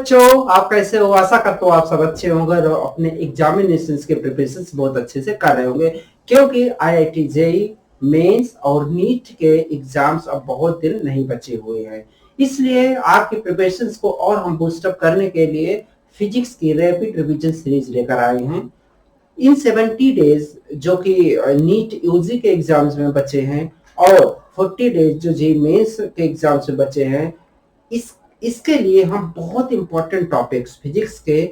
बच्चों, आप कैसे हो? आशा करता हूँ आप सब अच्छे होंगे और अपने एग्जामिनेशन के प्रिपरेशन बहुत अच्छे से कर रहे होंगे, क्योंकि आईआईटी जेईई मेंस और नीट के एग्जाम्स अब बहुत दिन नहीं बचे हुए हैं। इसलिए आपके प्रिपरेशन को और हम बूस्टअप करने के लिए फिजिक्स की रैपिड रिवीजन सीरीज लेकर आए हैं। इन 70 डेज जो कि नीट यूजी के एग्जाम्स में बचे हैं और 40 डेज जो जेईई मेंस के एग्जाम्स में बचे हैं, इस इसके लिए हम बहुत इंपॉर्टेंट टॉपिक्स फिजिक्स के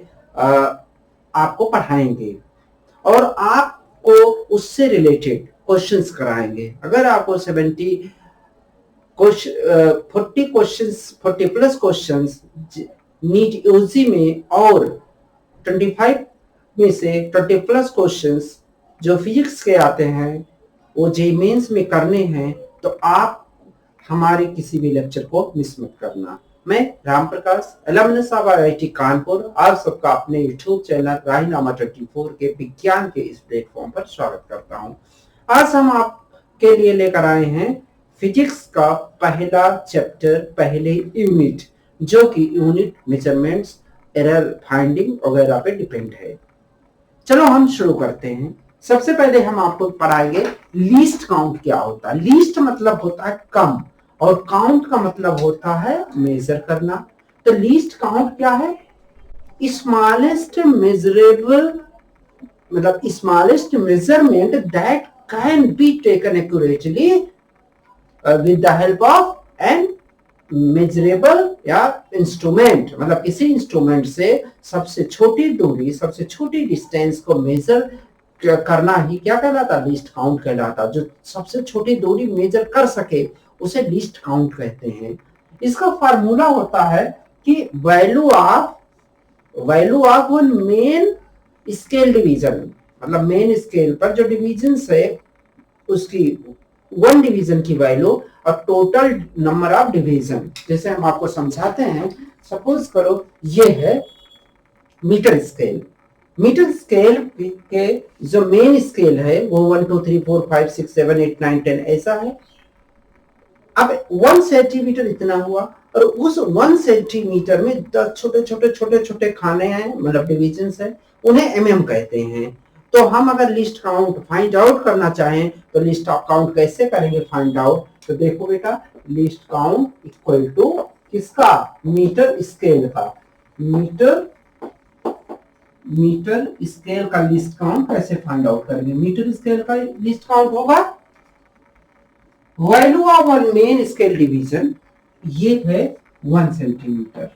आपको पढ़ाएंगे और आपको उससे रिलेटेड क्वेश्चंस कराएंगे। अगर आपको 40 questions 40 plus questions NEET UG में और 25 में से 20 प्लस क्वेश्चंस जो फिजिक्स के आते हैं वो जेईई मेंस में करने हैं, तो आप हमारे किसी भी लेक्चर को मिस मत करना। मैं राम प्रकाश अलमनस ऑफ आईआईटी कानपुर आप सबका अपने यूट्यूब चैनल राहीनामा 24 के विज्ञान के इस प्लेटफॉर्म पर स्वागत करता हूं। आज हम आपके लिए लेकर आए हैं फिजिक्स का पहला चैप्टर, पहले यूनिट, जो कि यूनिट मेजरमेंट्स, एरर फाइंडिंग वगैरह पे डिपेंड है। चलो हम शुरू करते हैं। सबसे पहले हम आपको पढ़ाएंगे लीस्ट काउंट क्या होता है। लीस्ट मतलब होता है कम और काउंट का मतलब होता है मेजर करना। तो लीस्ट काउंट क्या है? स्मॉलेस्ट मेजरेबल मतलब smallest measurement that can be taken accurately with the help of an measurable या इंस्ट्रूमेंट, मतलब किसी इंस्ट्रूमेंट से सबसे छोटी दूरी, सबसे छोटी डिस्टेंस को मेजर करना ही क्या कहलाता? लीस्ट काउंट कहलाता। जो सबसे छोटी दूरी मेजर कर सके उसे लीस्ट काउंट कहते हैं। इसका फार्मूला होता है कि value of one main scale division, मतलब मेन स्केल पर जो डिवीजन है उसकी वन डिवीजन की वैल्यू और टोटल नंबर ऑफ डिवीजन। जैसे हम आपको समझाते हैं, सपोज करो ये है मीटर स्केल। मीटर स्केल के जो मेन स्केल है वो 1 2 3 4 5 6 7 8 9 10 ऐसा है। अब 1 सेंटीमीटर इतना हुआ और उस 1 सेंटीमीटर में 10 छोटे छोटे छोटे छोटे खाने हैं, मतलब डिवीजन है, उन्हें एमएम कहते हैं। तो हम अगर लिस्ट काउंट फाइंड आउट करना चाहें तो लिस्ट काउंट कैसे करेंगे फाइंड आउट? तो देखो बेटा, लिस्ट काउंट इक्वल टू किसका? मीटर स्केल का। मीटर स्केल का लिस्ट काउंट कैसे फाइंड आउट करेंगे? मीटर स्केल का लिस्ट काउंट होगा value of one main scale division, ये है 1 सेंटीमीटर,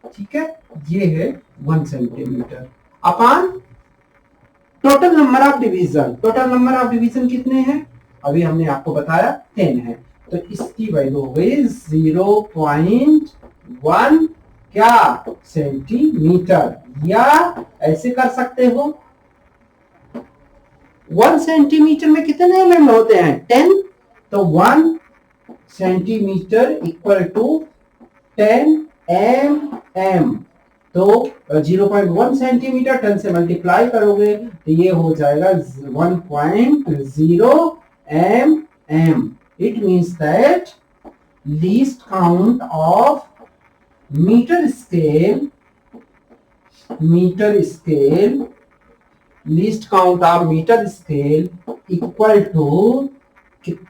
ठीक है, ये है 1 centimetre upon total number of division. Total number of division कितने हैं? अभी हमने आपको बताया 10 है, तो इसकी वैल्यू हो गई 0.1 क्या सेंटीमीटर। या ऐसे कर सकते हो, 1 सेंटीमीटर में कितने एमएम होते हैं? 10, तो 1 सेंटीमीटर इक्वल टू 10 एम। तो 0.1 सेंटीमीटर 10 से मल्टीप्लाई करोगे तो ये हो जाएगा 1.0 M. It means that least count of metre scale, least count of metre scale equal to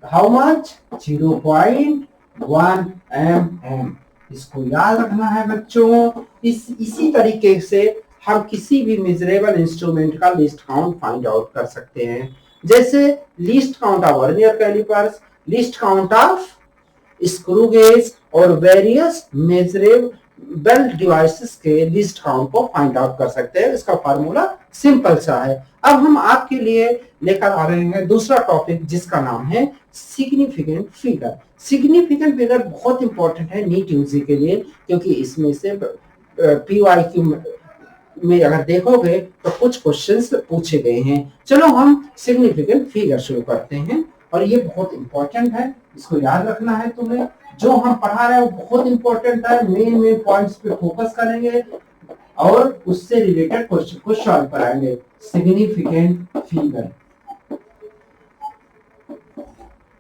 how much? 0.1 M. इसको याद रखना है बच्चों। इसी तरीके से हम किसी भी मेजरेबल इंस्ट्रूमेंट का लिस्ट काउंट फाइंड आउट कर सकते हैं। जैसे list count of vernier calipers, list count of screw gauge और वेरियस मेजरेबल डिवाइसेस के लिस्ट काउंट को फाइंड आउट कर सकते हैं। इसका फार्मूला सिंपल सा है। अब हम आपके लिए लेकर आ रहे हैं दूसरा टॉपिक, जिसका नाम है सिग्निफिकेंट फिगर। सिग्निफिकेंट फिगर बहुत इंपॉर्टेंट है नीट यूजी के लिए, क्योंकि इसमें से पीवाईक्यू में अगर देखोगे तो कुछ क्वेश्चंस पूछे गए हैं। चलो हम सिग्निफिकेंट फिगर शुरू करते हैं, और ये बहुत इंपॉर्टेंट है, इसको याद रखना है तुम्हें। जो हम पढ़ा रहे हैं वो बहुत इंपॉर्टेंट है। मेन पॉइंट्स पे फोकस करेंगे और उससे रिलेटेड क्वेश्चन को सॉल्व कराएंगे। सिग्निफिकेंट फिगर,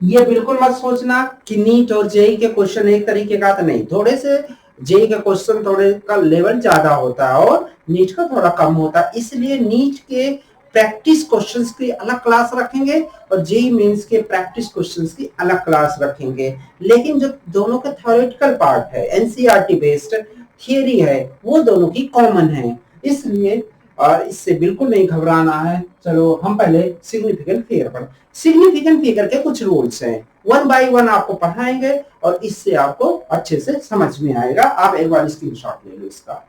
ये बिल्कुल मत सोचना कि नीट और जेईई के क्वेश्चन एक तरीके का, तो नहीं, थोड़े से जेई का क्वेश्चन थोड़े का लेवल ज्यादा होता है और नीट का थोड़ा कम होता है, इसलिए नीट के प्रैक्टिस क्वेश्चंस की अलग क्लास रखेंगे और जेई मेंस के प्रैक्टिस क्वेश्चंस की अलग क्लास रखेंगे। लेकिन जो दोनों का थ्योरेटिकल पार्ट है, एनसीईआरटी बेस्ड थियरी है, वो दोनों की कॉमन है, इसलिए इससे बिल्कुल नहीं घबराना है। चलो हम पहले सिग्निफिकेंट फिगर पर, सिग्निफिकेंट फिगर के कुछ रूल्स हैं, वन बाय वन आपको पढ़ाएंगे और इससे आपको अच्छे से समझ में आएगा। आप एक बार स्क्रीनशॉट ले लो इसका।